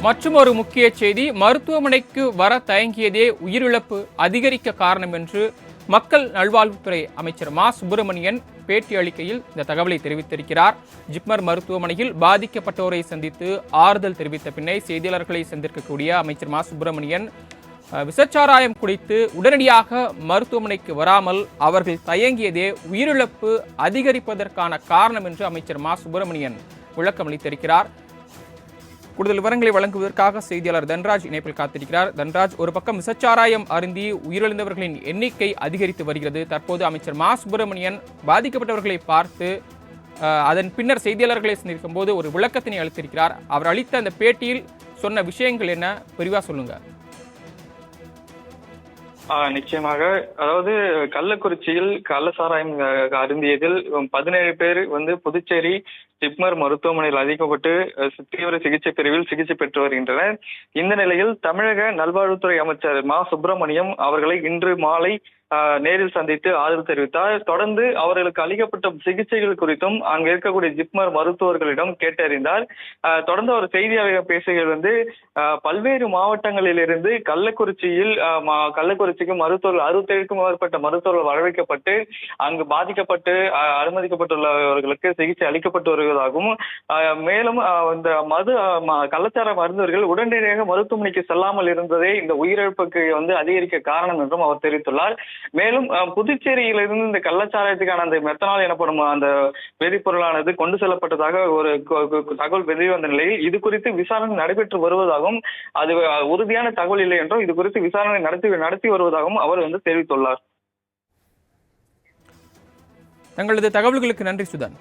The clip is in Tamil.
மற்றும் ஒரு முக்கிய செய்தி, மருத்துவமனைக்கு வர தயங்கியதே உயிரிழப்பு அதிகரிக்க காரணம் என்று மக்கள் நல்வாழ்வுத்துறை அமைச்சர் மா சுப்பிரமணியன் பேட்டி அளிக்கையில் இந்த தகவலை தெரிவித்திருக்கிறார். ஜிப்மர் மருத்துவமனையில் பாதிக்கப்பட்டோரை சந்தித்து ஆறுதல் தெரிவித்த பின்னை செய்தியாளர்களை சந்திக்கக்கூடிய அமைச்சர் மா சுப்பிரமணியன் விஷச்சாராயம் குடித்து உடனடியாக மருத்துவமனைக்கு வராமல் அவர்கள் தயங்கியதே உயிரிழப்பு அதிகரிப்பதற்கான காரணம் என்று அமைச்சர் மா சுப்பிரமணியன் விளக்கம் அளித்திருக்கிறார். கூடுதல் விவரங்களை வழங்குவதற்காக செய்தியாளர் தன்ராஜ் இணைப்பில் காத்திருக்கிறார். தன்ராஜ், ஒரு பக்கம் விஷச்சாராயம் அருந்தி உயிரிழந்தவர்களின் எண்ணிக்கை அதிகரித்து வருகிறது. தற்போது அமைச்சர் மா சுப்பிரமணியன் பாதிக்கப்பட்டவர்களை பார்த்து அதன் பின்னர் செய்தியாளர்களை சந்திக்கும் போது ஒரு விளக்கத்தினை அளித்திருக்கிறார். அவர் அளித்த அந்த பேட்டியில் சொன்ன விஷயங்கள் என்ன, விரிவா சொல்லுங்க. நிச்சயமாக. அதாவது கள்ளக்குறிச்சியில் கள்ளசாராயம் அருந்தியதில் 17 பேர் புதுச்சேரி ஜிப்மர் மருத்துவமனையில் அதிகப்பட்டு தீவிர சிகிச்சை பிரிவில் சிகிச்சை பெற்று வருகின்றனர். இந்த நிலையில் தமிழக நல்வாழ்வுத்துறை அமைச்சர் மா சுப்பிரமணியம் அவர்களை இன்று மாலை நேரில் சந்தித்து ஆதரவு தெரிவித்தார். தொடர்ந்து அவர்களுக்கு அளிக்கப்பட்ட சிகிச்சைகள் குறித்தும் அங்கு இருக்கக்கூடிய ஜிப்மர் மருத்துவர்களிடம் கேட்டறிந்தார். தொடர்ந்து அவர் செய்தியாளர்கள் பேசுகையில் பல்வேறு மாவட்டங்களில் இருந்து கள்ளக்குறிச்சிக்கு மருத்துவர்கள் 67க்கும் மேற்பட்ட மருத்துவர்கள் வரவைக்கப்பட்டு அங்கு பாதிக்கப்பட்டு அனுமதிக்கப்பட்டுள்ளவர்களுக்கு சிகிச்சை அளிக்கப்பட்டு வருவதாகவும், மேலும் இந்த கள்ளச்சார மருந்துவர்கள் உடனடியாக மருத்துவமனைக்கு செல்லாமல் இருந்ததே இந்த உயிரிழப்புக்கு அதிகரிக்க காரணம் என்றும் அவர் தெரிவித்துள்ளார். மேலும் புதுச்சேரியிலிருந்து இந்த கள்ளச்சாராயத்துக்கான அந்த மெத்தனால் எனப்படும் அந்த வேதிப்பொருளானது கொண்டு செல்லப்பட்டதாக ஒரு தகவல் வெளிவந்த நிலையில் இது குறித்து விசாரணை நடைபெற்று வருவதாகவும், அது உறுதியான தகவல் இல்லை என்றும் இது குறித்து விசாரணை நடத்தி வருவதாகவும் அவர் தெரிவித்துள்ளார். தங்களது தகவல்களுக்கு நன்றி சுதன்.